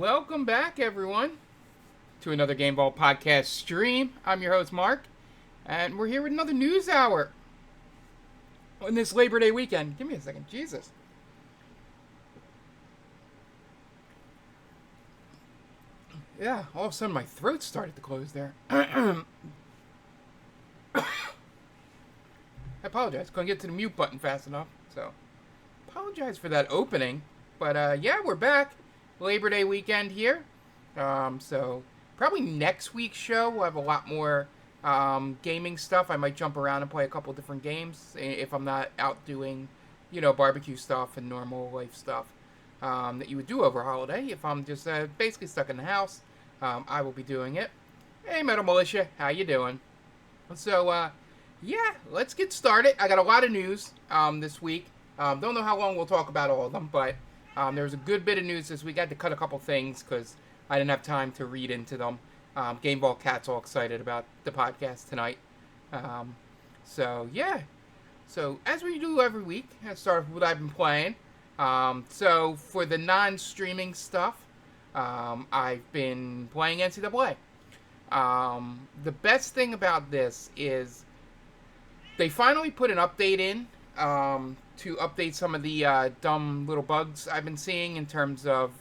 Welcome back, everyone, to another Game Ball podcast stream. I'm your host, Mark, and we're here with another news hour on this Labor Day weekend. Give me a second, Jesus. Yeah, all of a sudden my throat started to close there. I apologize. Couldn't get to the mute button fast enough, so apologize for that opening. But yeah, we're back. Labor Day weekend here. So probably next week's show we'll have a lot more gaming stuff. I might jump around and play a couple different games if I'm not out doing, barbecue stuff and normal life stuff that you would do over holiday. If I'm just basically stuck in the house, I will be doing it. Hey, Metal Militia, how you doing? So, yeah, let's get started. I got a lot of news this week. Don't know how long we'll talk about all of them, but there was a good bit of news this week. I had to cut a couple things because I didn't have time to read into them. Game Ball Cat's all excited about the podcast tonight. So, yeah. So, as we do every week, I start with what I've been playing. So, for the non-streaming stuff, I've been playing NCAA. The best thing about this is they finally put an update in to update some of the dumb little bugs I've been seeing in terms of,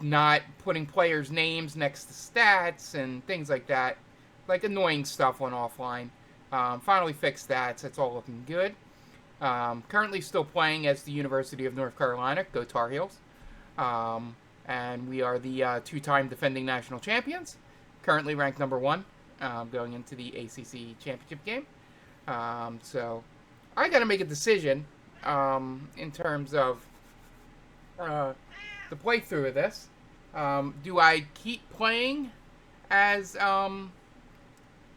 not putting players' names next to stats and things like that. Like annoying stuff on offline. Finally fixed that, so it's all looking good. Currently still playing as the University of North Carolina. Go Tar Heels. And we are the two-time defending national champions. Currently ranked number 1 going into the ACC championship game. So I got to make a decision in terms of the playthrough of this. Do I keep playing as,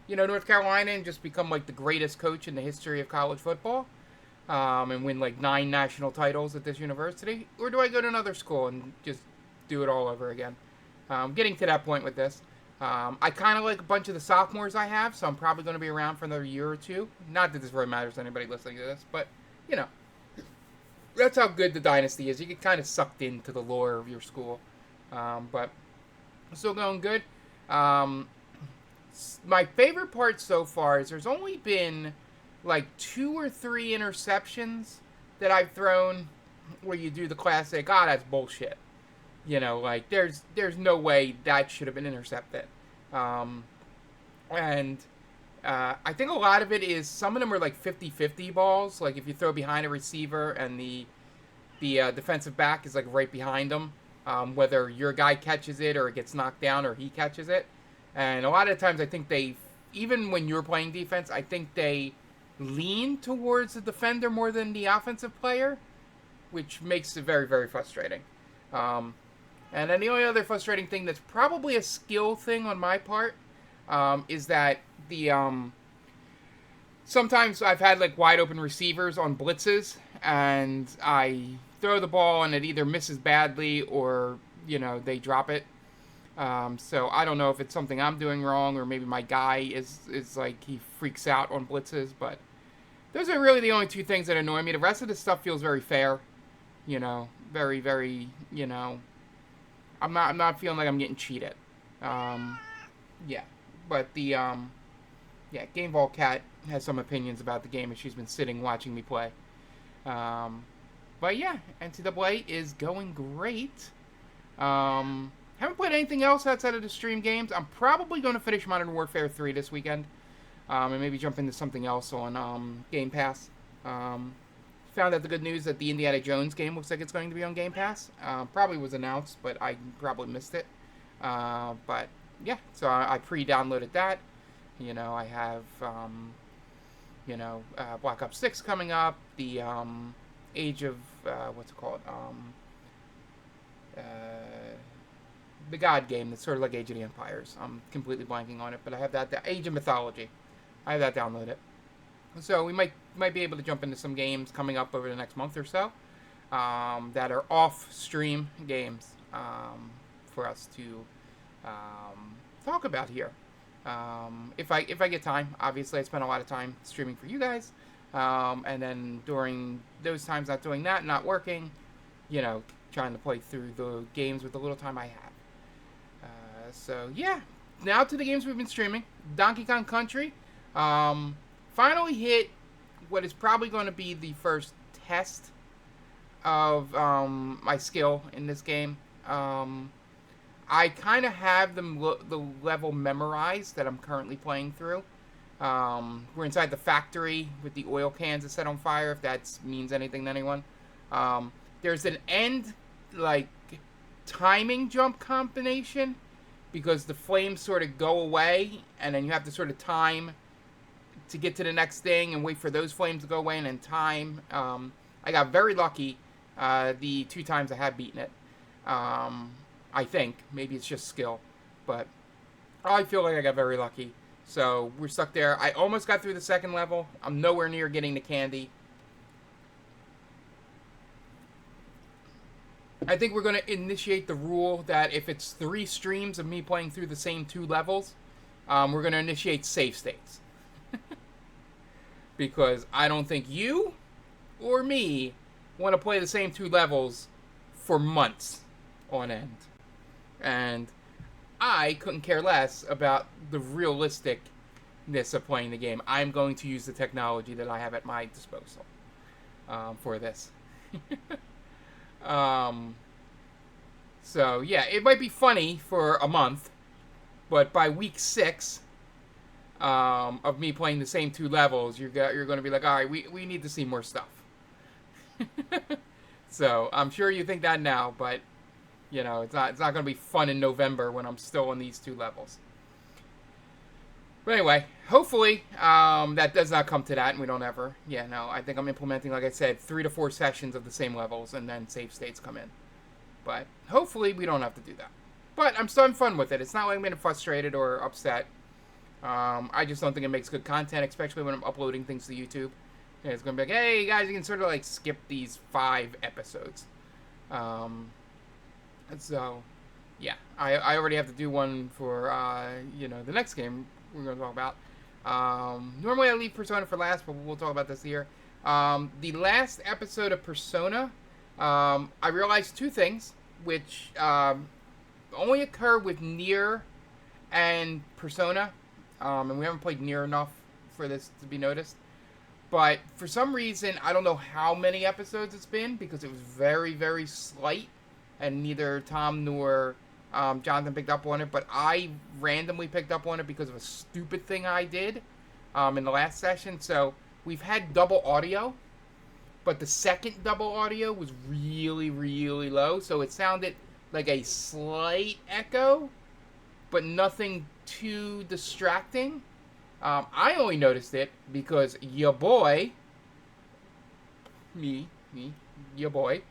North Carolina and just become like the greatest coach in the history of college football and win like 9 national titles at this university? Or do I go to another school and just do it all over again? Getting to that point with this. I kind of like a bunch of the sophomores I have, so I'm probably going to be around for another year or two. Not that this really matters to anybody listening to this, but, that's how good the dynasty is. You get kind of sucked into the lore of your school. But still going good. My favorite part so far is there's only been like 2 or 3 interceptions that I've thrown where you do the classic, that's bullshit. Like there's no way that should have been intercepted. And I think a lot of it is some of them are like 50-50 balls. Like if you throw behind a receiver and the defensive back is like right behind them, whether your guy catches it or it gets knocked down or he catches it. And a lot of times I think even when you're playing defense, I think they lean towards the defender more than the offensive player, which makes it very, very frustrating. And then the only other frustrating thing that's probably a skill thing on my part is that sometimes I've had like wide open receivers on blitzes and I throw the ball and it either misses badly or, they drop it. So I don't know if it's something I'm doing wrong or maybe my guy is like he freaks out on blitzes, but those are really the only 2 things that annoy me. The rest of the stuff feels very fair, very, very, I'm not feeling like I'm getting cheated. Yeah, but Game Ball Cat has some opinions about the game, and she's been sitting watching me play. But yeah, NCAA is going great. Haven't played anything else outside of the stream games. I'm probably going to finish Modern Warfare 3 this weekend, and maybe jump into something else on Game Pass. Found out the good news that the Indiana Jones game looks like it's going to be on Game Pass. Probably was announced, but I probably missed it. But yeah, so I pre-downloaded that. I have Black Ops 6 coming up. The Age of what's it called? The God game that's sort of like Age of the Empires. I'm completely blanking on it, but I have that. The Age of Mythology. I have that downloaded. So we might be able to jump into some games coming up over the next month or so that are off-stream games for us to talk about here. If I get time, obviously I spend a lot of time streaming for you guys, and then during those times not doing that, not working, trying to play through the games with the little time I have. So yeah, now to the games we've been streaming. Donkey Kong Country finally hit what is probably going to be the first test of my skill in this game. I kind of have the level memorized that I'm currently playing through. We're inside the factory with the oil cans that set on fire, if that means anything to anyone. There's an end, like, timing jump combination, because the flames sort of go away, and then you have to sort of time to get to the next thing and wait for those flames to go away and then time. I got very lucky the 2 times I have beaten it. I think. Maybe it's just skill. But I feel like I got very lucky. So we're stuck there. I almost got through the second level. I'm nowhere near getting the candy. I think we're going to initiate the rule that if it's 3 streams of me playing through the same 2 levels, we're going to initiate save states. Because I don't think you or me want to play the same 2 levels for months on end. And I couldn't care less about the realisticness of playing the game. I'm going to use the technology that I have at my disposal for this. So, yeah, it might be funny for a month, but by week 6 of me playing the same 2 levels, you're going to be like, all right, we need to see more stuff. So, I'm sure you think that now, but you know, it's not going to be fun in November when I'm still on these 2 levels. But anyway, hopefully that does not come to that, and we don't ever. Yeah, no, I think I'm implementing, like I said, 3 to 4 sessions of the same levels, and then save states come in. But hopefully we don't have to do that. But I'm still having fun with it. It's not like I'm getting frustrated or upset. I just don't think it makes good content, especially when I'm uploading things to YouTube. Yeah, it's going to be like, hey, guys, you can sort of like skip these 5 episodes. So, yeah, I already have to do one for, you know, the next game we're going to talk about. Normally I leave Persona for last, but we'll talk about this here. The last episode of Persona, I realized 2 things, which only occur with Nier and Persona, and we haven't played Nier enough for this to be noticed. But for some reason, I don't know how many episodes it's been, because it was very, very slight. And neither Tom nor Jonathan picked up on it, but I randomly picked up on it because of a stupid thing I did in the last session. So we've had double audio, but the second double audio was really, really low. So it sounded like a slight echo, but nothing too distracting. I only noticed it because your boy, your boy,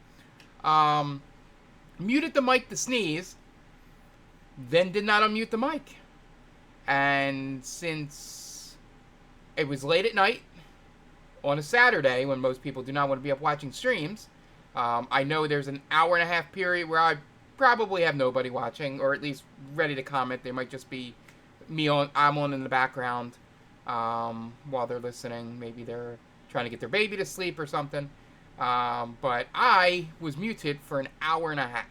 muted the mic to sneeze, then did not unmute the mic. And since it was late at night on a Saturday when most people do not want to be up watching streams, I know there's an hour and a half period where I probably have nobody watching, or at least ready to comment. They might just be I'm on in the background while they're listening. Maybe they're trying to get their baby to sleep or something. But I was muted for an hour and a half.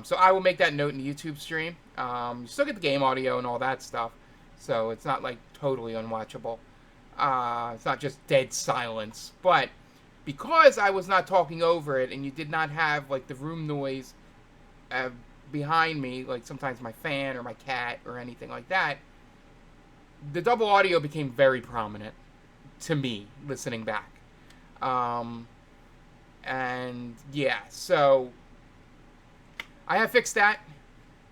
So I will make that note in the YouTube stream. You still get the game audio and all that stuff. So it's not like totally unwatchable. It's not just dead silence. But because I was not talking over it and you did not have like the room noise behind me, like sometimes my fan or my cat or anything like that, the double audio became very prominent to me listening back. And yeah, so I have fixed that.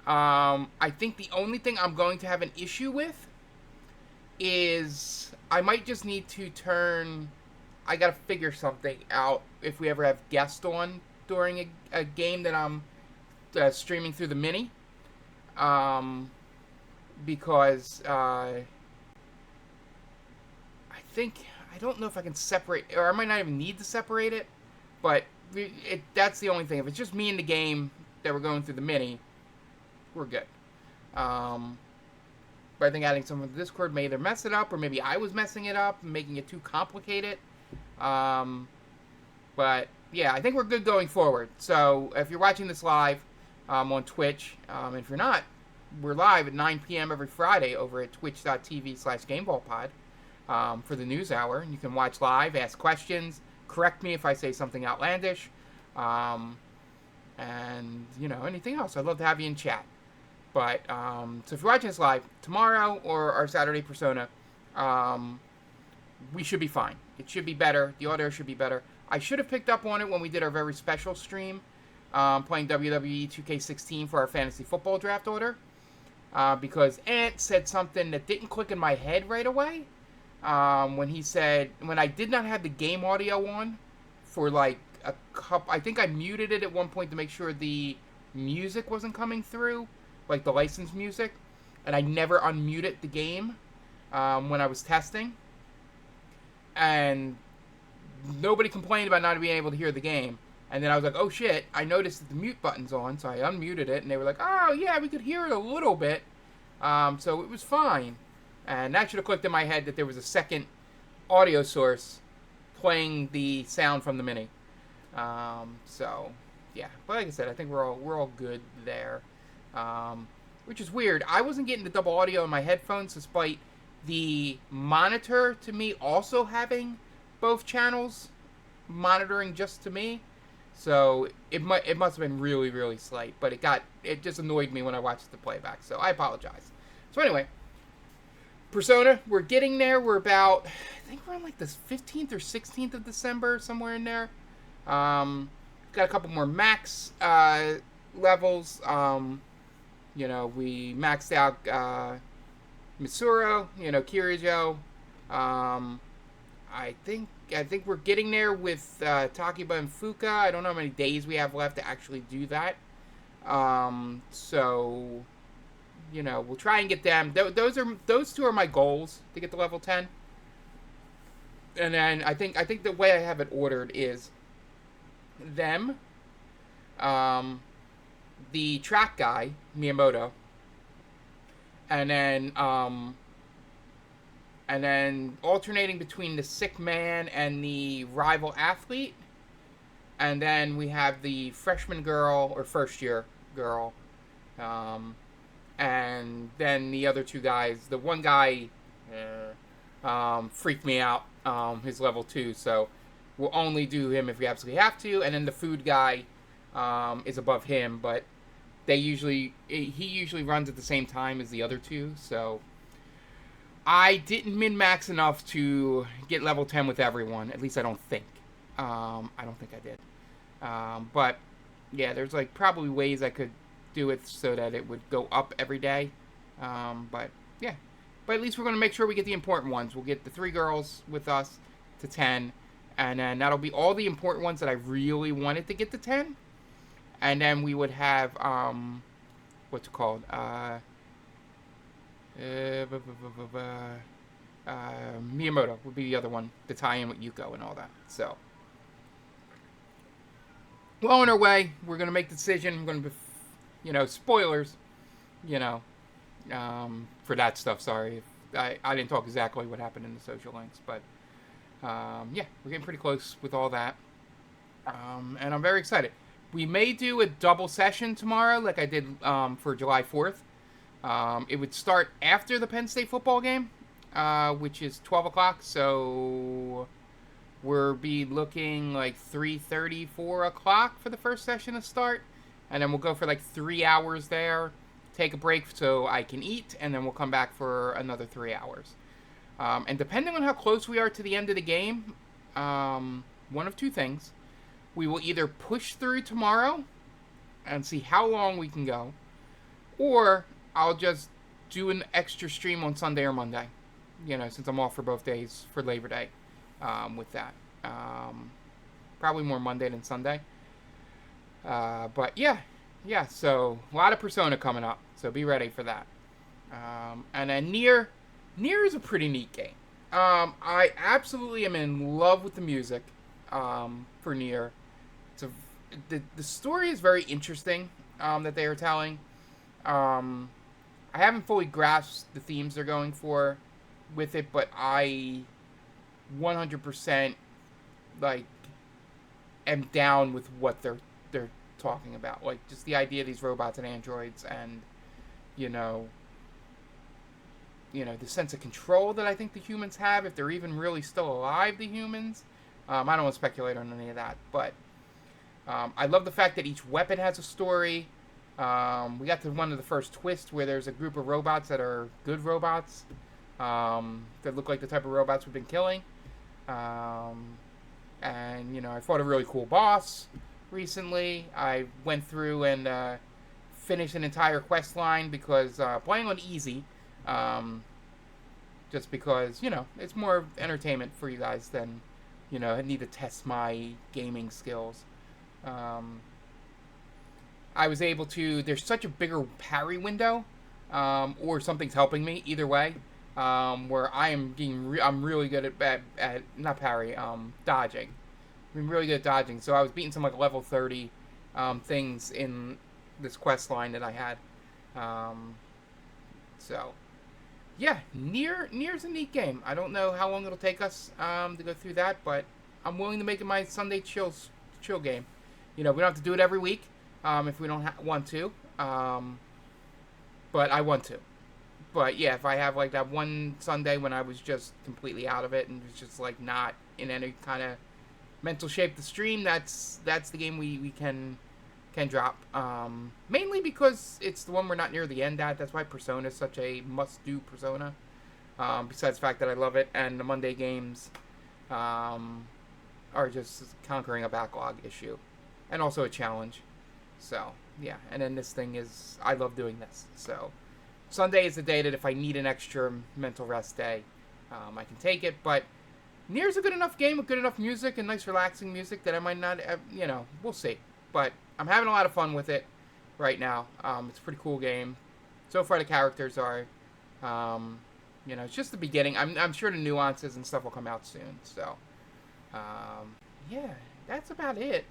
I think the only thing I'm going to have an issue with is I might just need to I gotta figure something out if we ever have guests on during a game that I'm streaming through the mini. Because I don't know if I can separate, or I might not even need to separate it. But that's the only thing. If it's just me in the game that we're going through the mini, we're good. But I think adding someone to Discord may either mess it up, or maybe I was messing it up and making it too complicated. But yeah, I think we're good going forward. So if you're watching this live on Twitch, and if you're not, we're live at 9 p.m. every Friday over at twitch.tv/GameBallPod for the news hour. And you can watch live, ask questions, correct me if I say something outlandish, and, you know, anything else. I'd love to have you in chat. But, so if you're watching this live, tomorrow or our Saturday Persona, we should be fine. It should be better. The audio should be better. I should have picked up on it when we did our very special stream, playing WWE 2K16 for our fantasy football draft order, because Ant said something that didn't click in my head right away, when he said, when I did not have the game audio on for like a couple, I think I muted it at one point to make sure the music wasn't coming through, like the licensed music, and I never unmuted the game when I was testing, and nobody complained about not being able to hear the game. And then I was like, oh shit, I noticed that the mute button's on, so I unmuted it, and they were like, oh yeah, we could hear it a little bit. So it was fine. And that should have clicked in my head that there was a second audio source playing the sound from the Mini. So yeah, but like I said, I think we're all good there. Which is weird. I wasn't getting the double audio in my headphones, despite the monitor to me also having both channels monitoring just to me. So it must have been really, really slight, but it just annoyed me when I watched the playback. So I apologize. So anyway, Persona, we're getting there. We're about, I think we're on like the 15th or 16th of December, somewhere in there. Got a couple more max levels. You know, we maxed out Mitsuru, you know, Kirijo. I think we're getting there with Takiba and Fuka. I don't know how many days we have left to actually do that. So, you know, we'll try and get them. Those two are my goals to get to level 10. And then I think the way I have it ordered is them, the track guy, Miyamoto, and then alternating between the sick man and the rival athlete. And then we have the freshman girl, or first year girl. And then the other two guys. The one guy freaked me out. His level 2. So we'll only do him if we absolutely have to. And then the food guy is above him. But he usually runs at the same time as the other two. So I didn't min-max enough to get level 10 with everyone. At least I don't think. I don't think I did. But, yeah, there's, like, probably ways I could do it so that it would go up every day. But, yeah. But at least we're going to make sure we get the important ones. We'll get the 3 girls with us to 10. And then that'll be all the important ones that I really wanted to get to 10. And then we would have, what's it called? Miyamoto would be the other one to tie in with Yuko and all that. So, well, on our way, we're going to make the decision. We're going to, you know, spoilers, you know, for that stuff. Sorry. I didn't talk exactly what happened in the social links, but, yeah, we're getting pretty close with all that. And I'm very excited. We may do a double session tomorrow, like I did for July 4th. It would start after the Penn State football game, which is 12 o'clock, so we'll be looking like 3:30, 4 o'clock for the first session to start, and then we'll go for like 3 hours there, take a break so I can eat, and then we'll come back for another 3 hours. And depending on how close we are to the end of the game, one of two things. We will either push through tomorrow and see how long we can go, or I'll just do an extra stream on Sunday or Monday, you know, since I'm off for both days for Labor Day with that. Probably more Monday than Sunday. But yeah, so a lot of Persona coming up, so be ready for that. And then Nier is a pretty neat game. I absolutely am in love with the music for Nier. The story is very interesting that they are telling. I haven't fully grasped the themes they're going for with it, but I 100% like am down with what they're talking about. Like, just the idea of these robots and androids, and you know, the sense of control that I think the humans have, if they're even really still alive, the humans. I don't want to speculate on any of that, but I love the fact that each weapon has a story. We got to one of the first twists where there's a group of robots that are good robots, that look like the type of robots we've been killing. And I fought a really cool boss recently. I went through and finished an entire quest line because playing on easy, just because it's more entertainment for you guys than I need to test my gaming skills. I was able to. There's such a bigger parry window, or something's helping me either way. Where I am getting, I'm really good at not parry, dodging. I'm really good at dodging. So I was beating some like level 30 things in this quest line that I had. So yeah, Nier's a neat game. I don't know how long it'll take us to go through that, but I'm willing to make it my Sunday chill game. We don't have to do it every week if we don't want to, but I want to. But yeah, if I have like that one Sunday when I was just completely out of it and was just like not in any kind of mental shape to stream, that's the game we can drop. Mainly because it's the one we're not near the end at. That's why Persona is such a must-do Persona. Besides the fact that I love it, and the Monday games are just conquering a backlog issue, and also a challenge. So yeah, and then this thing is, I love doing this. So Sunday is the day that if I need an extra mental rest day, I can take it. But Nier's a good enough game with good enough music and nice relaxing music that I might not, we'll see. But I'm having a lot of fun with it right now. It's a pretty cool game. So far the characters are, it's just the beginning. I'm sure the nuances and stuff will come out soon. So, yeah, that's about it.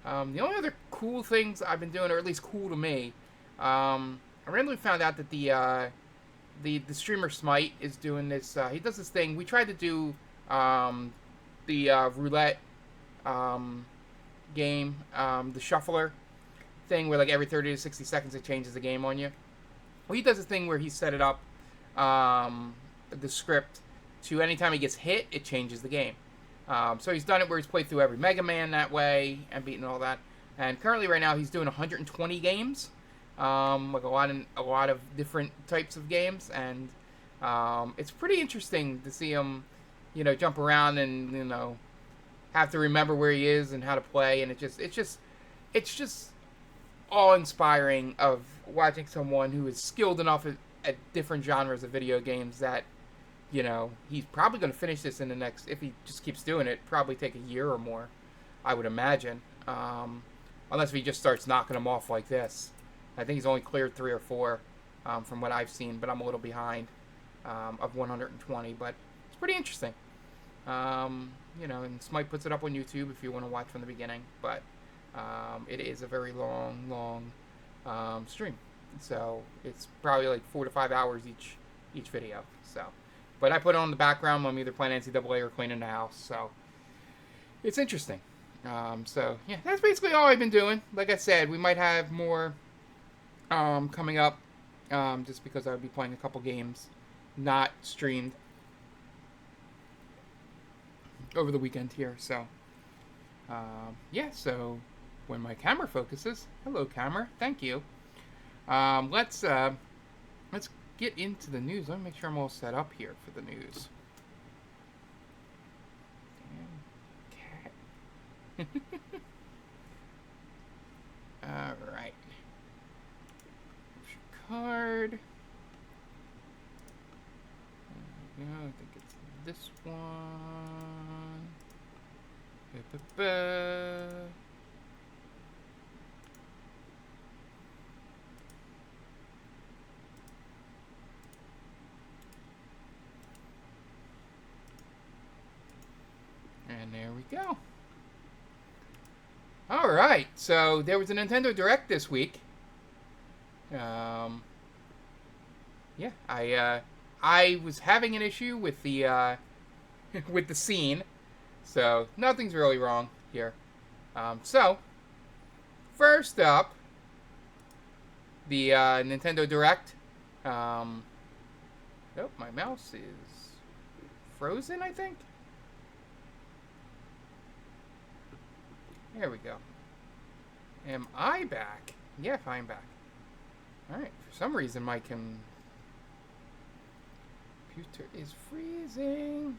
The only other cool things I've been doing, or at least cool to me, I randomly found out that the streamer Smite is doing this. He does this thing. We tried to do the roulette game, the shuffler thing, where like every 30 to 60 seconds it changes the game on you. Well, he does this thing where he set it up, the script, to anytime he gets hit, it changes the game. So he's done it where he's played through every Mega Man that way and beaten all that. And currently, right now, he's doing 120 games, like a lot of different types of games, and it's pretty interesting to see him, jump around and have to remember where he is and how to play, and it's just awe-inspiring of watching someone who is skilled enough at different genres of video games that he's probably going to finish this in the next, if he just keeps doing it, probably take a year or more, I would imagine. Unless he just starts knocking them off like this. I think he's only cleared 3 or 4 from what I've seen, but I'm a little behind of 120. But it's pretty interesting. And Smite puts it up on YouTube if you want to watch from the beginning. But it is a very long stream. So it's probably like 4 to 5 hours each video. So. But I put it on the background when I'm either playing NCAA or cleaning the house, so it's interesting. So yeah, that's basically all I've been doing. Like I said, we might have more coming up, just because I'll be playing a couple games not streamed over the weekend here. So yeah, so when my camera focuses, hello camera, thank you. Let's get into the news. Let me make sure I'm all set up here for the news. Damn cat. Alright. Card. There we go. I think it's this one. Ba-ba-ba. And there we go. Alright, so there was a Nintendo Direct this week. Yeah, I was having an issue with the with the scene, so nothing's really wrong here. So, first up, the Nintendo Direct. Oh, my mouse is frozen, I think. There we go. Am I back? Yeah, I'm back. Alright, for some reason my computer is freezing.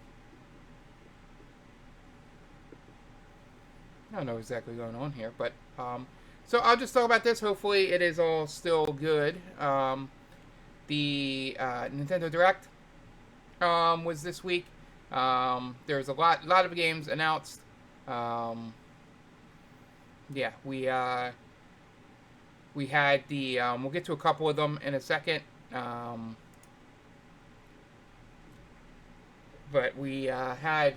I don't know exactly what's going on here, but so I'll just talk about this. Hopefully it is all still good. The Nintendo Direct was this week. There's a lot of games announced. Yeah, we had the we'll get to a couple of them in a second. But we had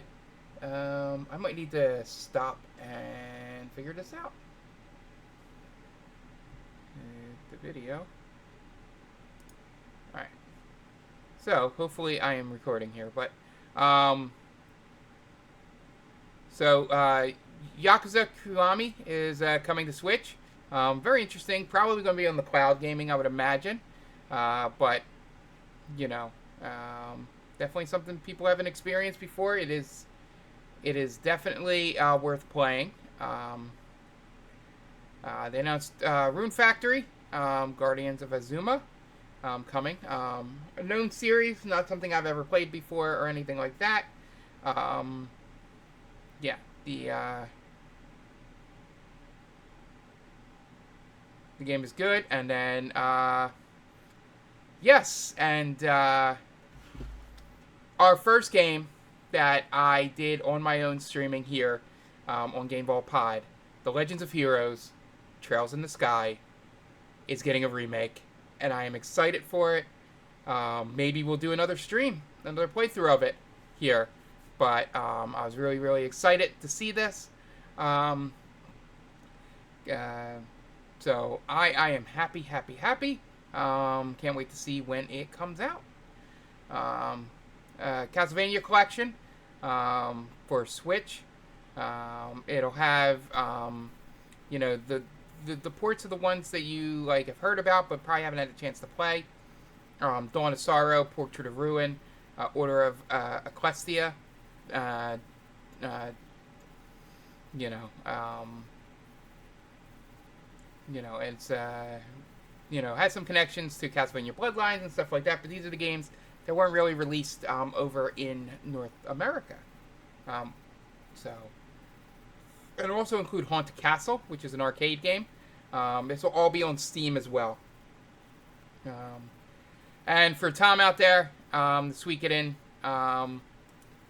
I might need to stop and figure this out. The video. Alright. So, hopefully I am recording here, but Yakuza Kiwami is coming to Switch. Very interesting. Probably going to be on the cloud gaming, I would imagine. But, you know, definitely something people haven't experienced before. It is definitely worth playing. They announced Rune Factory, Guardians of Azuma, coming. A known series, not something I've ever played before or anything like that. Yeah, the game is good, and then yes, and our first game that I did on my own streaming here on Game Vault Pod, The Legends of Heroes: Trails in the Sky, is getting a remake, and I am excited for it. Maybe we'll do another stream, another playthrough of it here, but I was really, really excited to see this. So I am happy. Can't wait to see when it comes out. Castlevania Collection for Switch. It'll have you know, the ports of the ones that you like have heard about but probably haven't had a chance to play. Dawn of Sorrow, Portrait of Ruin, Order of Ecclesia. It's has some connections to Castlevania Bloodlines and stuff like that, but these are the games that weren't really released over in North America. And it'll also include Haunted Castle, which is an arcade game. This will all be on Steam as well. And for Tom out there, the Suikoden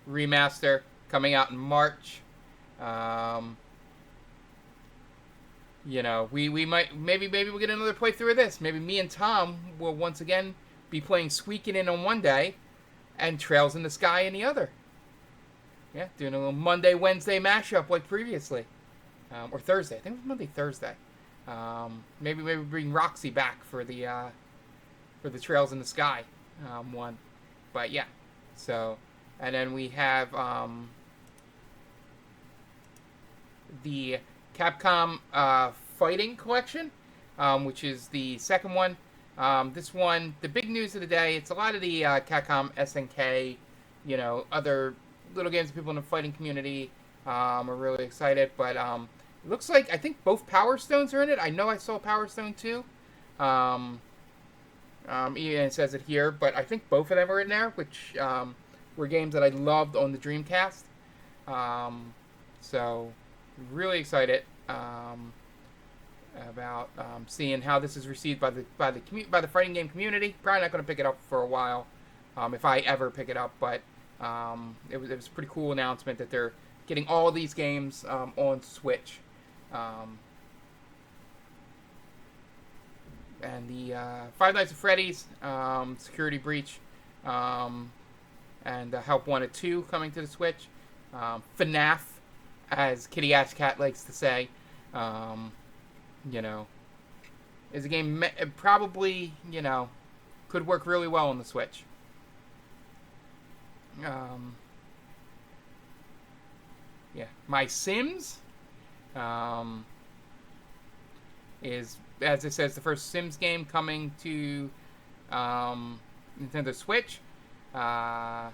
remaster coming out in March. We might maybe we'll get another playthrough of this. Maybe me and Tom will once again be playing Suikoden on one day and Trails in the Sky in the other. Yeah, doing a little Monday, Wednesday mashup like previously. Or Thursday. I think it was Monday, Thursday. Maybe bring Roxy back for the Trails in the Sky one. But yeah. So, and then we have the Capcom Fighting Collection, which is the second one. This one, the big news of the day, it's a lot of the Capcom SNK, other little games that people in the fighting community are really excited. But it looks like, I think both Power Stones are in it. I know I saw Power Stone 2. It says it here, but I think both of them are in there, which were games that I loved on the Dreamcast. So, really excited about seeing how this is received by the fighting game community. Probably not going to pick it up for a while, if I ever pick it up. But it was a pretty cool announcement that they're getting all these games on Switch. And the Five Nights at Freddy's Security Breach and Help Wanted 2 coming to the Switch. FNAF, as Kitty Ashcat likes to say, is a game probably, could work really well on the Switch. My Sims, Um, is, as it says, the first Sims game coming to Nintendo Switch. Yeah,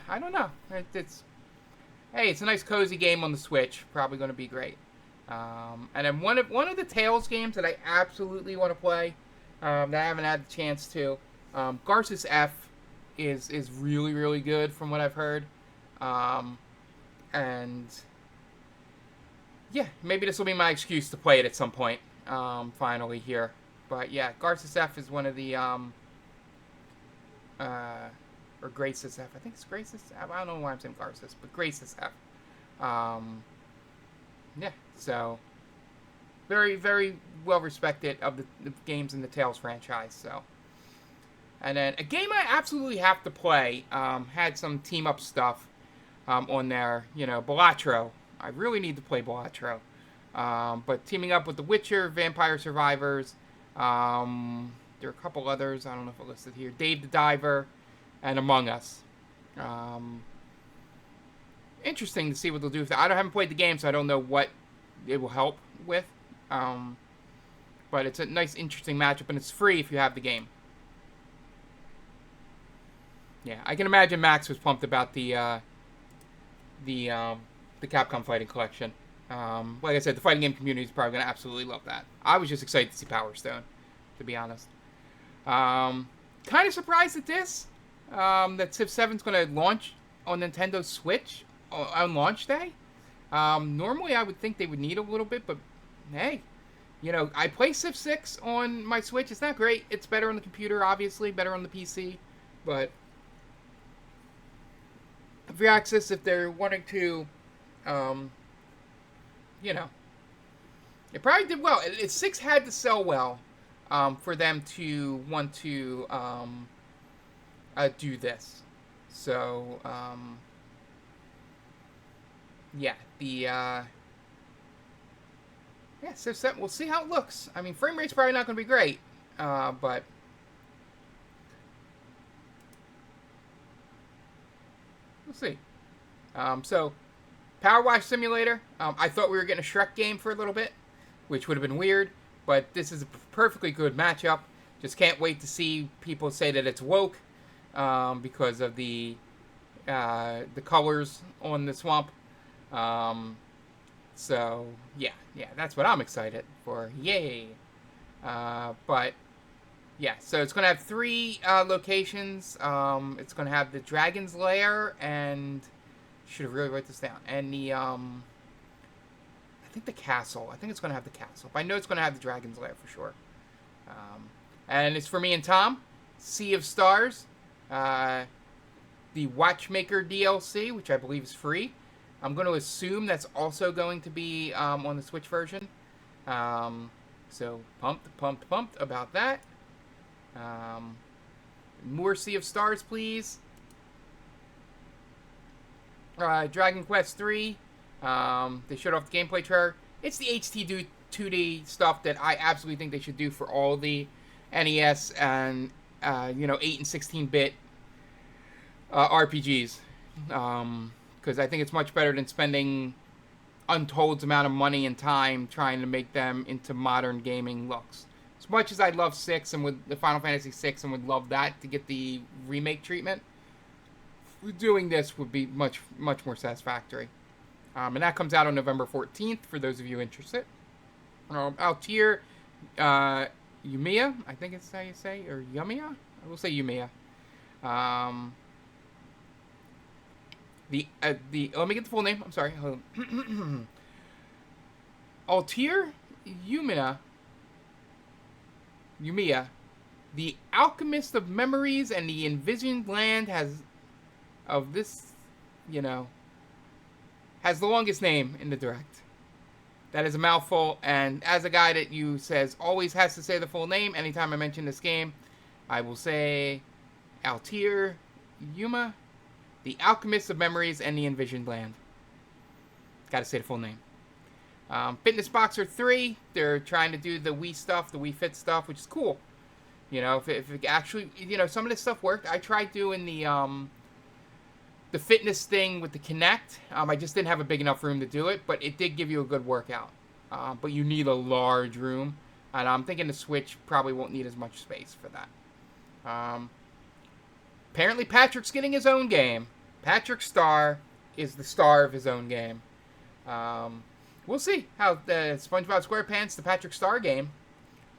I don't know. It's a nice cozy game on the Switch. Probably going to be great. And then one of the Tales games that I absolutely want to play, that I haven't had the chance to, Garces F is really, really good from what I've heard. And yeah, maybe this will be my excuse to play it at some point, finally here. But yeah, Garces F is one of the, or Graces F. I think it's Graces F. I don't know why I'm saying Garces, but Graces F. Yeah, so very, very well respected of the games in the Tales franchise. So, and then a game I absolutely have to play, had some team up stuff on there. You know, Balatro. I really need to play Balatro. But teaming up with The Witcher, Vampire Survivors, there are a couple others. I don't know if I listed here. Dave the Diver, and Among Us. Interesting to see what they'll do with that. I haven't played the game, so I don't know what it will help with. But it's a nice, interesting matchup, and it's free if you have the game. Yeah, I can imagine Max was pumped about the Capcom Fighting Collection. Like I said, the fighting game community is probably going to absolutely love that. I was just excited to see Power Stone, to be honest. Kind of surprised at this, that Civ 7 is going to launch on Nintendo Switch on launch day. Normally, I would think they would need a little bit, but hey, you know, I play Civ 6 on my Switch. It's not great. It's better on the computer, obviously, better on the PC, but for access, if they're wanting to, you know, it probably did well. 6 had to sell well, for them to want to do this. So, yeah, Civ 7, we'll see how it looks. I mean, frame rate's probably not going to be great, but we'll see. So, Power Wash Simulator, I thought we were getting a Shrek game for a little bit, which would have been weird, but this is a perfectly good matchup. Just can't wait to see people say that it's woke, because of the colors on the swamp. So, yeah, that's what I'm excited for. Yay! But, yeah, so it's going to have 3 locations. It's going to have the Dragon's Lair, and should have really wrote this down. And the, I think the castle. I think it's going to have the castle. But I know it's going to have the Dragon's Lair for sure. And it's for me and Tom. Sea of Stars. The Watchmaker DLC, which I believe is free. I'm going to assume that's also going to be on the Switch version. So pumped about that. More Sea of Stars, please. Dragon Quest 3. They showed off the gameplay trailer. It's the HD 2D stuff that I absolutely think they should do for all the NES and 8 and 16-bit RPGs. Because I think it's much better than spending untold amount of money and time trying to make them into modern gaming looks. As much as I love 6 and with the Final Fantasy 6 and would love that to get the remake treatment, doing this would be much more satisfactory. And that comes out on November 14th for those of you interested. Altair Yumiya, I think it's how you say, or Yumiya? I will say Yumiya. Let me get the full name. I'm sorry. Altair Yumiya, the Alchemist of Memories and the Envisioned Land has the longest name in the direct. That is a mouthful, and as a guy that you says always has to say the full name anytime I mention this game, I will say Altair Yumiya, the Alchemist of Memories and the Envisioned Land. Gotta say the full name. Fitness Boxer 3, they're trying to do the Wii stuff, the Wii Fit stuff, which is cool. If it actually, some of this stuff worked. I tried doing the fitness thing with the Kinect. I just didn't have a big enough room to do it, but it did give you a good workout. but you need a large room, and I'm thinking the Switch probably won't need as much space for that. Apparently, Patrick's getting his own game. Patrick Star is the star of his own game. We'll see how the SpongeBob SquarePants, the Patrick Star game,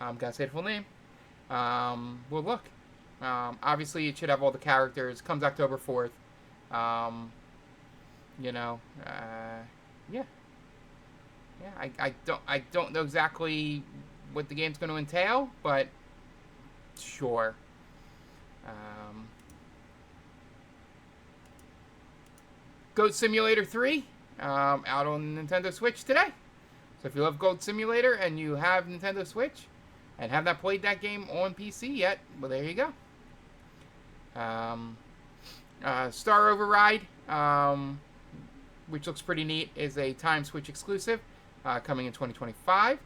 gotta say the full name, will look. Obviously, it should have all the characters. Comes October 4th. Yeah. Yeah, I don't know exactly what the game's going to entail, but sure. Goat Simulator 3, out on Nintendo Switch today. So if you love Goat Simulator and you have Nintendo Switch and have not played that game on PC yet, well, there you go. Star Override, which looks pretty neat, is a Time Switch exclusive, coming in 2025.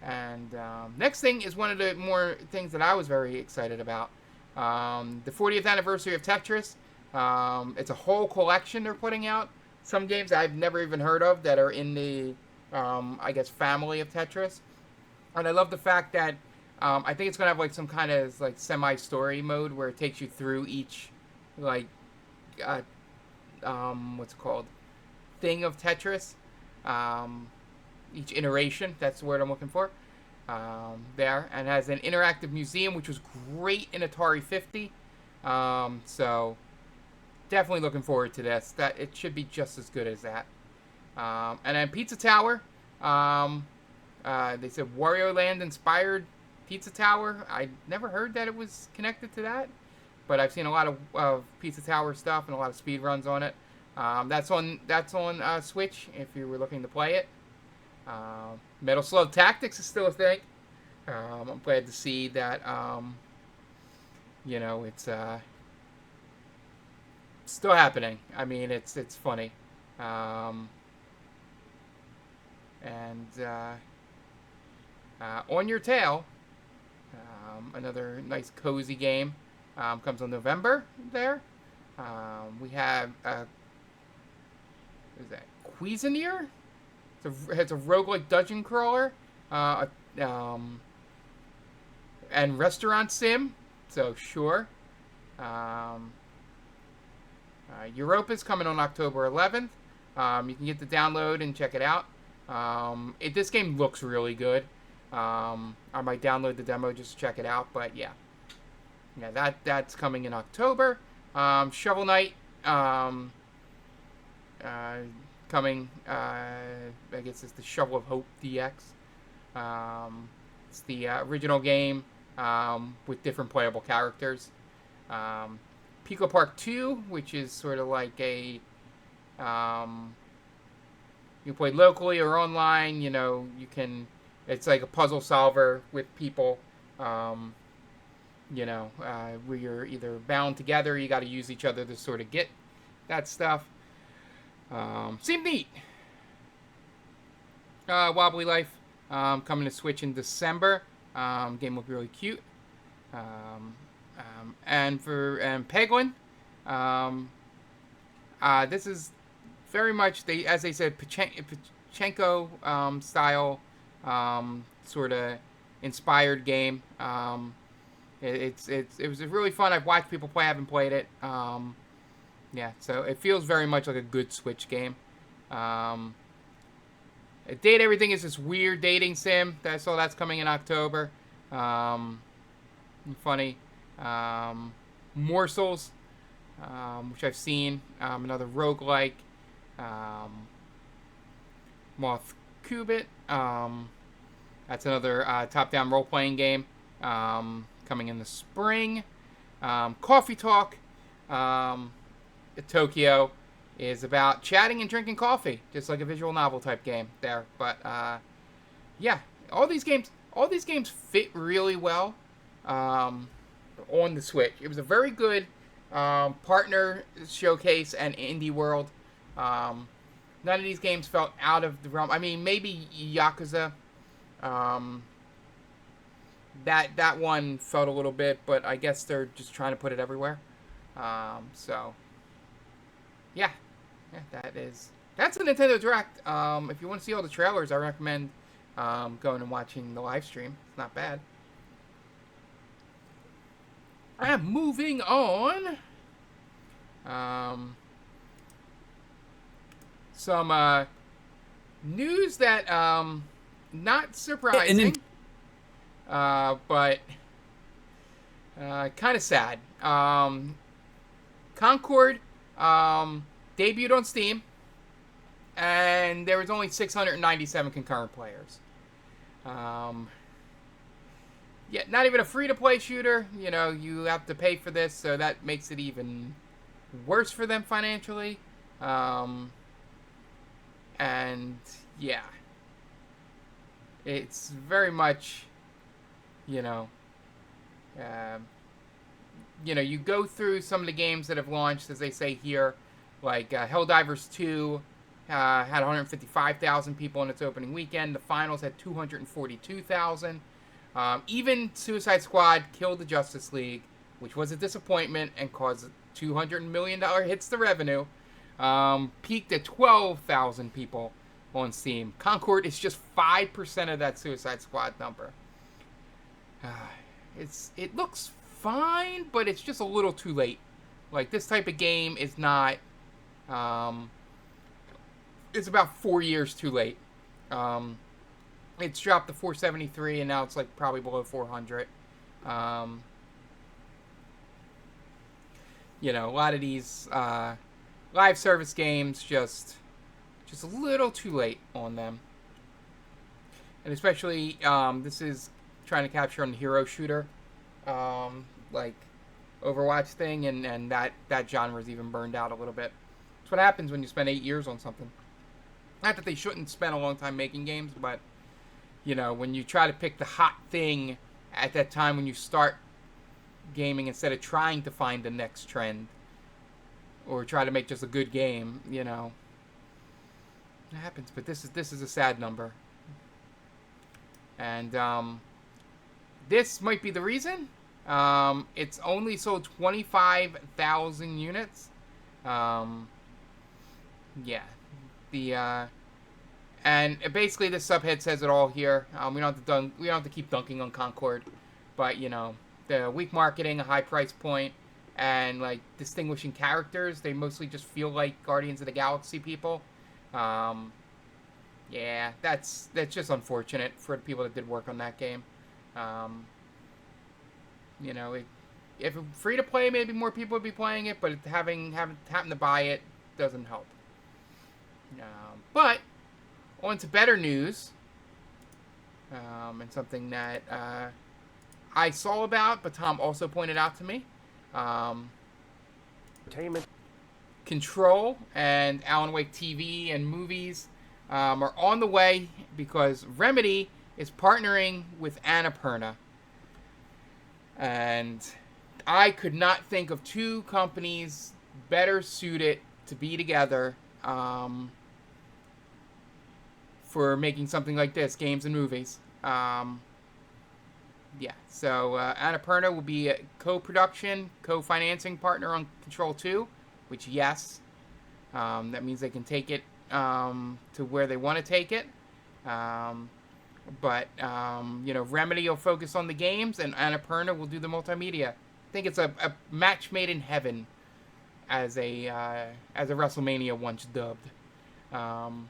And next thing is one of the more things that I was very excited about. The 40th anniversary of Tetris. It's a whole collection they're putting out. Some games I've never even heard of that are in the, I guess, family of Tetris. And I love the fact that I think it's going to have like some kind of like semi-story mode where it takes you through each, like, what's it called? Thing of Tetris. Each iteration, that's the word I'm looking for. There. And has an interactive museum, which was great in Atari 50. So definitely looking forward to this. That it should be just as good as that. And then Pizza Tower. They said Wario Land inspired Pizza Tower. I never heard that it was connected to that, but I've seen a lot of Pizza Tower stuff and a lot of speed runs on it. That's on Switch if you were looking to play it. Metal Slug Tactics is still a thing. I'm glad to see that. It's still happening. I mean, it's funny. On Your Tail, another nice cozy game, comes on November there. We have, what is that, Cuisinier? It's a roguelike dungeon crawler, and restaurant sim, so sure. Europa's coming on October 11th. You can get the download and check it out. This game looks really good. I might download the demo just to check it out, but yeah, that's coming in October. Shovel Knight, coming. I guess it's the Shovel of Hope DX. It's the original game with different playable characters. Pico Park 2, which is sort of like a you play locally or online. It's like a puzzle solver with people. Where you're either bound together, you got to use each other to sort of get that stuff. Seemed neat. Wobbly Life, coming to Switch in December. Game looked really cute. And Penguin, this is very much as they said, Pachinko style, sort of inspired game. It was really fun. I've watched people play. I haven't played it. So it feels very much like a good Switch game. Date Everything is this weird dating sim. So that's coming in October. Funny. Morsels, which I've seen. Another roguelike. Moth Cubit. That's another top-down role-playing game. Coming in the spring. Coffee Talk, Tokyo, is about chatting and drinking coffee, just like a visual novel type game there. But all these games fit really well on the Switch. It was a very good partner showcase and indie world. None of these games felt out of the realm. I mean, maybe Yakuza. That one felt a little bit, but I guess they're just trying to put it everywhere. That's a Nintendo Direct. If you want to see all the trailers, I recommend going and watching the live stream. It's not bad. Moving on. Some news that not surprising, but kind of sad. Concord debuted on Steam, and there was only 697 concurrent players. Yeah, not even a free-to-play shooter. You know, you have to pay for this, so that makes it even worse for them financially. And yeah, it's very much, you know, you go through some of the games that have launched, as they say here, like Helldivers 2 had 155,000 people in its opening weekend. The finals had 242,000. Even Suicide Squad Killed the Justice League, which was a disappointment and caused $200 million hits to revenue, peaked at 12,000 people on Steam. Concord is just 5% of that Suicide Squad number. It looks fine, but it's just a little too late. Like, this type of game is not... it's about 4 years too late. It's dropped to 473, and now it's like probably below 400. You know, a lot of these live service games just a little too late on them. And especially, this is trying to capture on the hero shooter, like Overwatch thing, and that genre is even burned out a little bit. That's what happens when you spend 8 years on something. Not that they shouldn't spend a long time making games, but, you know, when you try to pick the hot thing at that time when you start gaming instead of trying to find the next trend or try to make just a good game, you know, it happens. But this is a sad number. And this might be the reason. It's only sold 25,000 units. Yeah. And basically this subhead says it all here. We don't have to keep dunking on Concord, but you know, the weak marketing, a high price point, and like distinguishing characters, they mostly just feel like Guardians of the Galaxy people. Yeah, that's just unfortunate for the people that did work on that game. You know, if free to play, maybe more people would be playing it, but having to buy it doesn't help. But on to better news, and something that I saw about, but Tom also pointed out to me. Entertainment. Control and Alan Wake TV and movies are on the way because Remedy is partnering with Annapurna. And I could not think of two companies better suited to be together for making something like this, games and movies. Yeah, so Annapurna will be a co-production, co-financing partner on Control 2, which, yes, that means they can take it to where they want to take it. But you know, Remedy will focus on the games, and Annapurna will do the multimedia. I think it's a match made in heaven, as a WrestleMania once dubbed. I'm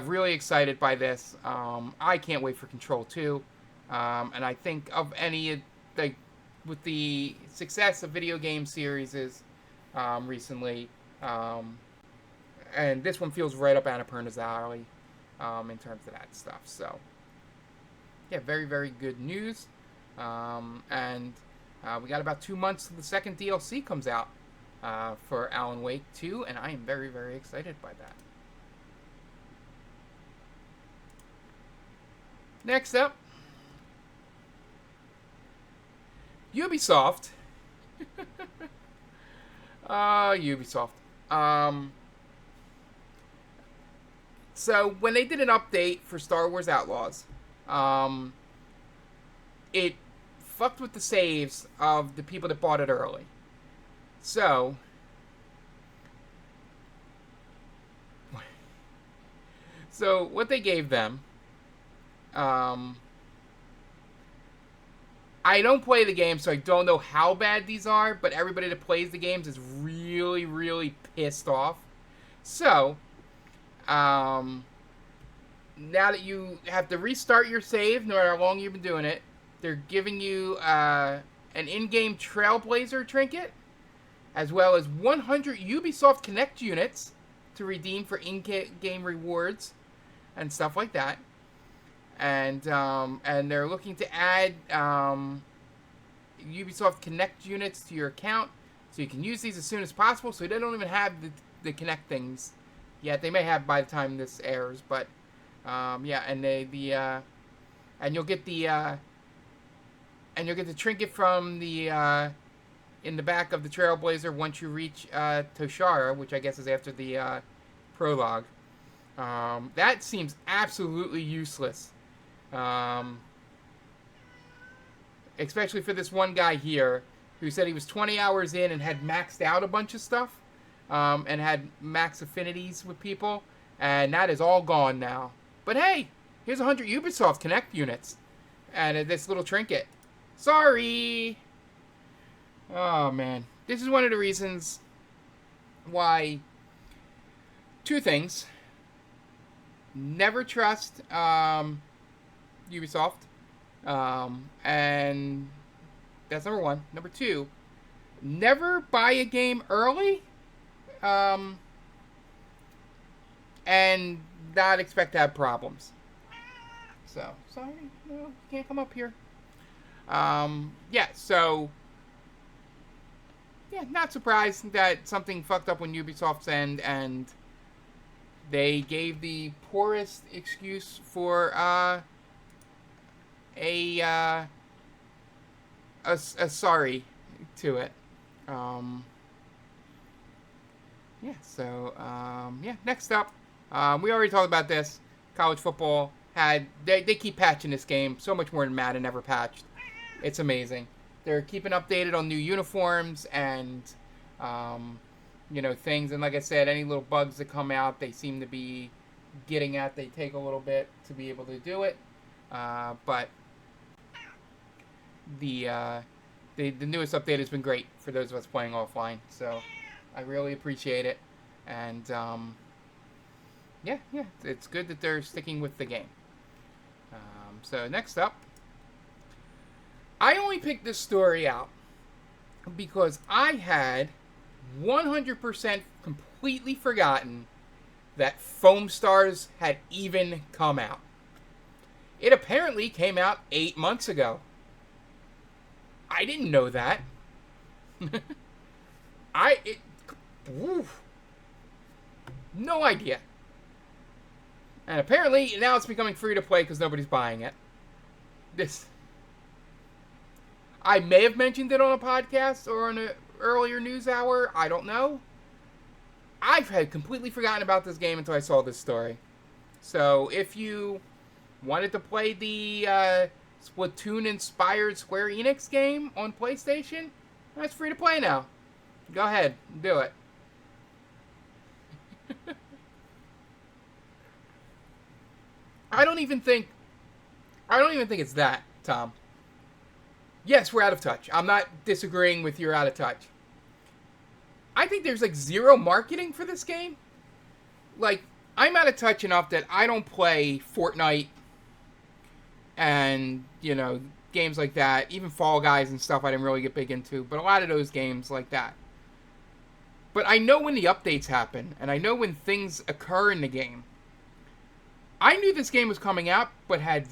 really excited by this. I can't wait for Control 2. And I think of any, like, with the success of video game series recently, and this one feels right up Annapurna's alley in terms of that stuff. So, yeah, very, very good news. And we got about 2 months till the second DLC comes out for Alan Wake 2, and I am very, very excited by that. Next up, Ubisoft. Ubisoft. So when they did an update for Star Wars Outlaws, it fucked with the saves of the people that bought it early. So what they gave them, um, I don't play the game, so I don't know how bad these are, but everybody that plays the games is really, really pissed off. So, now that you have to restart your save, no matter how long you've been doing it, they're giving you an in-game Trailblazer trinket, as well as 100 Ubisoft Connect units to redeem for in-game rewards and stuff like that. And they're looking to add Ubisoft Connect units to your account, so you can use these as soon as possible. So they don't even have the Connect things yet. They may have by the time this airs, but yeah, and and you'll get the trinket from the in the back of the Trailblazer once you reach Toshara, which I guess is after the prologue. That seems absolutely useless. Especially for this one guy here who said he was 20 hours in and had maxed out a bunch of stuff and had max affinities with people, and that is all gone now. But hey, here's 100 Ubisoft Connect units and this little trinket. Sorry! Oh man, this is one of the reasons why two things. Never trust Ubisoft. And that's number one. Number two, never buy a game early. And not expect to have problems. So, sorry, no, you can't come up here. Yeah, so, yeah, not surprised that something fucked up on Ubisoft's end, and they gave the poorest excuse for a sorry to it. Yeah, so, yeah, next up, we already talked about this. College football they keep patching this game so much more than Madden ever patched. It's amazing. They're keeping updated on new uniforms and, things. And like I said, any little bugs that come out, they seem to be getting at. They take a little bit to be able to do it. But the newest update has been great for those of us playing offline. So I really appreciate it. And, yeah, it's good that they're sticking with the game. So next up, I only picked this story out because I had 100% completely forgotten that Foam Stars had even come out. It apparently came out 8 months ago. I didn't know that. No idea. And apparently now it's becoming free to play because nobody's buying it. I may have mentioned it on a podcast or on an earlier news hour. I don't know. I've had completely forgotten about this game until I saw this story. So if you wanted to play the Splatoon-inspired Square Enix game on PlayStation, that's free to play now. Go ahead, do it. I don't even think it's that, Tom. Yes, we're out of touch. I'm not disagreeing with you're out of touch. I think there's like zero marketing for this game. Like, I'm out of touch enough that I don't play Fortnite and, games like that. Even Fall Guys and stuff I didn't really get big into. But a lot of those games like that. But I know when the updates happen. And I know when things occur in the game. I knew this game was coming out, but had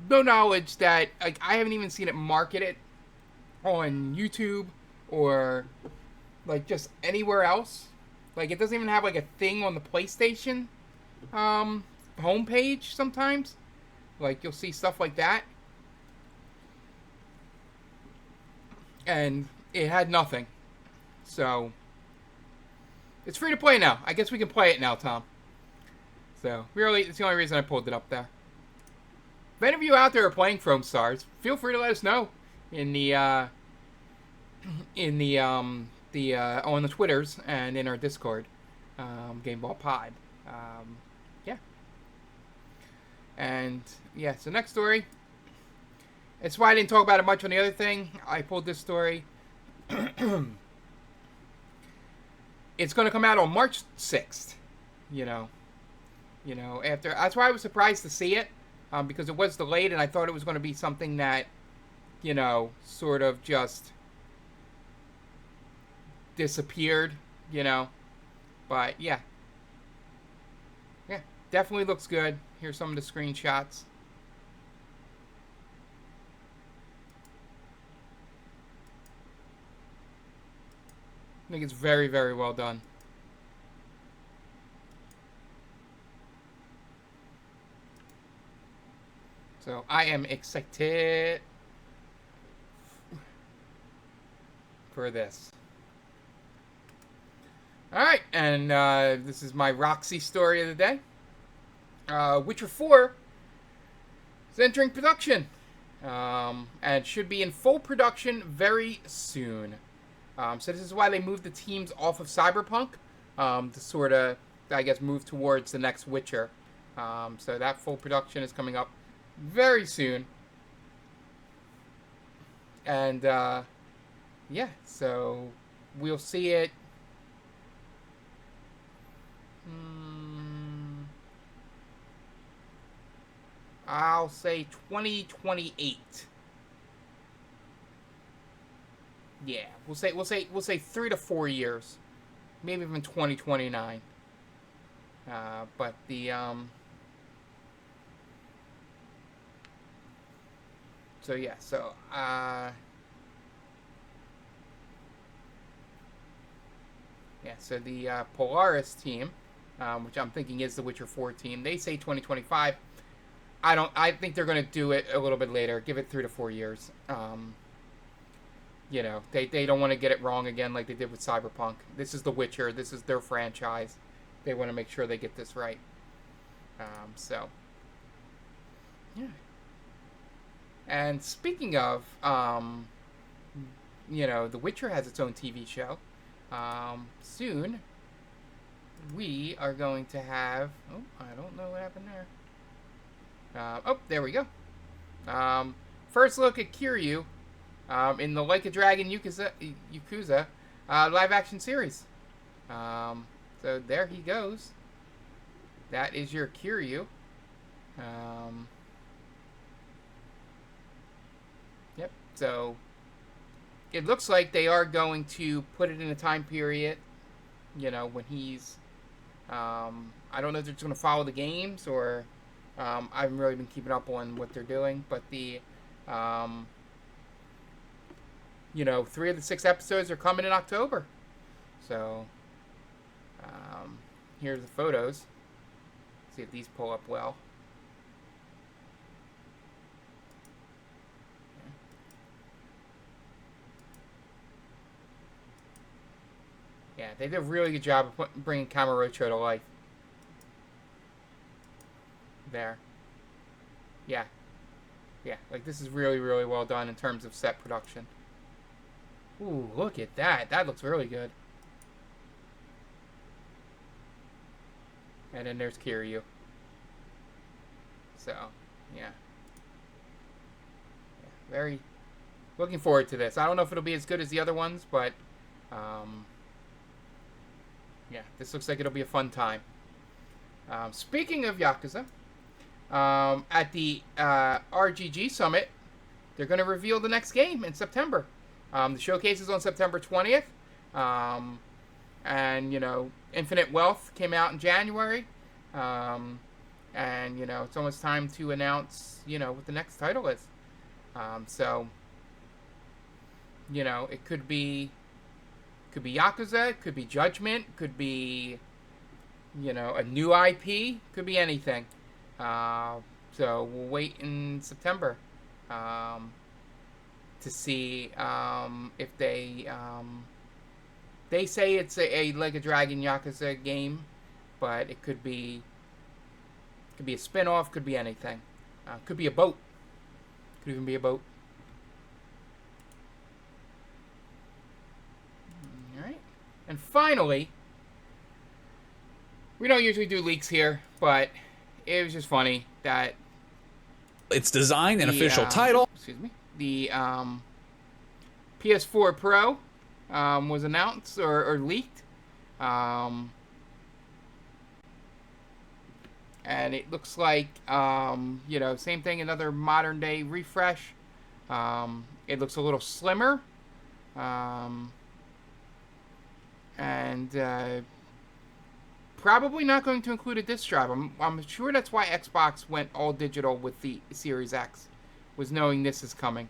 no knowledge that, like, I haven't even seen it marketed on YouTube or, like, just anywhere else. Like, it doesn't even have, like, a thing on the PlayStation homepage sometimes. Like, you'll see stuff like that. And it had nothing. So, it's free to play now. I guess we can play it now, Tom. So, really, it's the only reason I pulled it up there. If any of you out there are playing Foam Stars, feel free to let us know on the Twitters and in our Discord, Gameball Pod. Yeah, And yeah, so next story. That's why I didn't talk about it much on the other thing. I pulled this story. It's going to come out on March 6th. You know, after that's why I was surprised to see it, because it was delayed, and I thought it was going to be something that, sort of just disappeared. But yeah, definitely looks good. Here's some of the screenshots. I think it's very, very well done. So I am excited for this. Alright, and this is my Roxy story of the day. Witcher 4 is entering production. And should be in full production very soon. So this is why they moved the teams off of Cyberpunk to sort of, I guess, move towards the next Witcher. So that full production is coming up very soon. And, yeah, so we'll see it. I'll say 2028. Yeah, we'll say 3 to 4 years, maybe even 2029. But the so yeah, so the Polaris team, which I'm thinking is the Witcher 4 team, they say 2025. I think they're going to do it a little bit later. Give it 3 to 4 years. They don't want to get it wrong again like they did with Cyberpunk. This is The Witcher. This is their franchise. They want to make sure they get this right. So, yeah. And speaking of, The Witcher has its own TV show. Soon, we are going to have... Oh, I don't know what happened there. There we go. First look at Kiryu in the Like a Dragon Yakuza live-action series. So there he goes. That is your Kiryu. Yep. So it looks like they are going to put it in a time period, when he's... I don't know if they're just going to follow the games or... I haven't really been keeping up on what they're doing, but the, 3 of the 6 episodes are coming in October. So, here's the photos. See if these pull up well. Yeah, they did a really good job of bringing Kamurocho to life. There. Yeah. Yeah, like this is really, really well done in terms of set production. Ooh, look at that. That looks really good. And then there's Kiryu. So, yeah. Very looking forward to this. I don't know if it'll be as good as the other ones, but yeah, this looks like it'll be a fun time. Speaking of Yakuza, at the RGG Summit, they're going to reveal the next game in September. The showcase is on September 20th. And, Infinite Wealth came out in January. And, it's almost time to announce, what the next title is. So, it could be Yakuza, it could be Judgment, could be, a new IP, could be anything. So we'll wait in September to see if they say it's a Like a Dragon Yakuza game, but it could be a spin-off, could be anything. Could be a boat. Could even be a boat. Alright. And finally, we don't usually do leaks here, but it was just funny that its design and The official title. excuse me. The PS4 Pro was announced or leaked. And it looks like, same thing, another modern day refresh. It looks a little slimmer. And probably not going to include a disc drive. I'm sure that's why Xbox went all digital with the Series X, was knowing this is coming.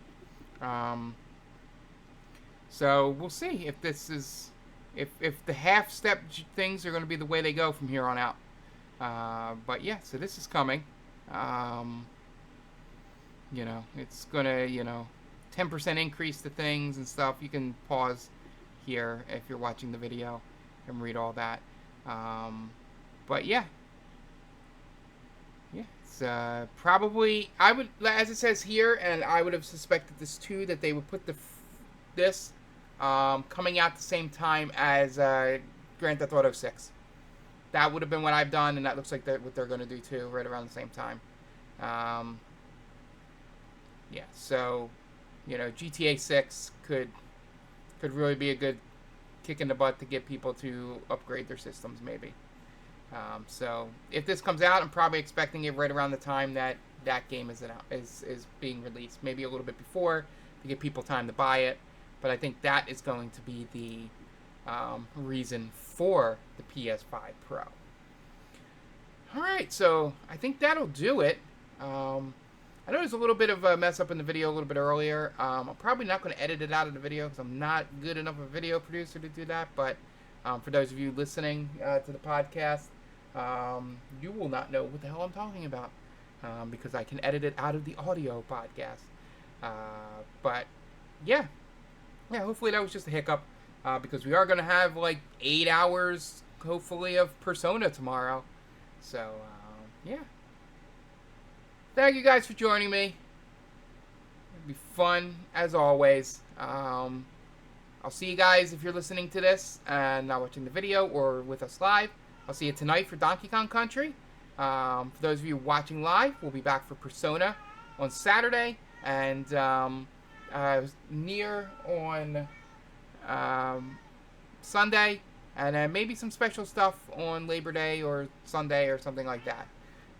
So we'll see if this is, if the half-step things are going to be the way they go from here on out. But yeah, so this is coming. It's gonna, 10% increase to things and stuff. You can pause here if you're watching the video and read all that. But yeah. Yeah, it's probably, I would, as it says here, and I would have suspected this too, that they would put this coming out the same time as Grand Theft Auto 6. That would have been what I've done, and that looks like what they're going to do too, right around the same time. Yeah, so, GTA 6 could really be a good kick in the butt to get people to upgrade their systems, maybe. So, if this comes out, I'm probably expecting it right around the time that game is being released. Maybe a little bit before, to give people time to buy it. But I think that is going to be the reason for the PS5 Pro. Alright, so I think that'll do it. I know there's a little bit of a mess up in the video a little bit earlier. I'm probably not going to edit it out of the video because I'm not good enough a video producer to do that. But for those of you listening to the podcast, you will not know what the hell I'm talking about because I can edit it out of the audio podcast. But yeah, hopefully that was just a hiccup. Because we are going to have like 8 hours, hopefully, of Persona tomorrow. So, yeah. Thank you guys for joining me. It'll be fun, as always. I'll see you guys if you're listening to this and not watching the video or with us live. I'll see you tonight for Donkey Kong Country. For those of you watching live, we'll be back for Persona on Saturday. And Nier on Sunday, and then maybe some special stuff on Labor Day or Sunday or something like that.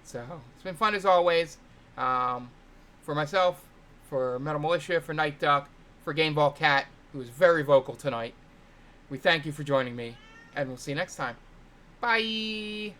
So it's been fun as always. For myself, for Metal Militia, for Night Duck, for Gameball Cat, who was very vocal tonight. We thank you for joining me, and we'll see you next time. Bye.